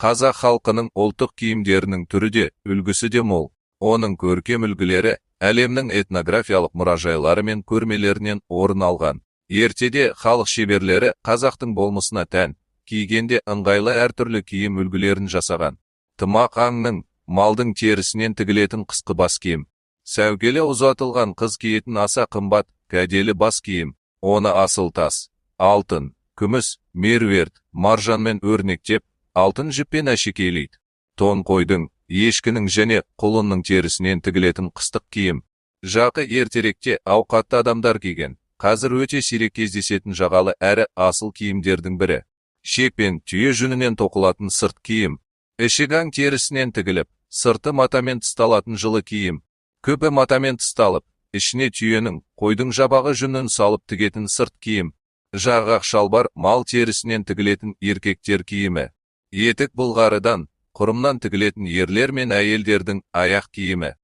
Қазақ халқының ұлттық киімдерінің түрі де, үлгісі де мол. Оның көркем үлгілері әлемнің этнографиялық мұражайлары мен көрмелерінен орын алған. Ертеде халық шеберлері қазақтың болмысына тән, кигенде ыңғайлы әртүрлі киім үлгілерін жасаған. Тымақ аңның, малдың терісінен тігілетін қысқы бас киім. Сәукеле ұзатылған қыз киетін аса қымбат, кәделі бас киім. Оны асыл тас, алтын, күміс, меруерт, маржанмен өрнектеп, алтын жіппен әшекейлейді. Тон қойдың, ешкінің және құлынның терісінен тігілетін қыстық киім. Жақы ертеректе ауқатты адамдар киген, қазір өте сирек кездесетін жағалы әрі асыл киімдердің бірі. Шекпен түйе жүнінен тоқылатын сырт киім. Ішігаң терісінен тігіліп, сырты матамен тысталатын жылы киім. Көпі матамен тысталып, ішіне түйенің, қойдың жабағы жүнін салып тігетін сырт киім. Жағақ шалбар мал терісінен тігілетін еркектер киімі. Етік бұлғарыдан, құрымнан тігілетін ерлер мен әйелдердің аяқ киімі.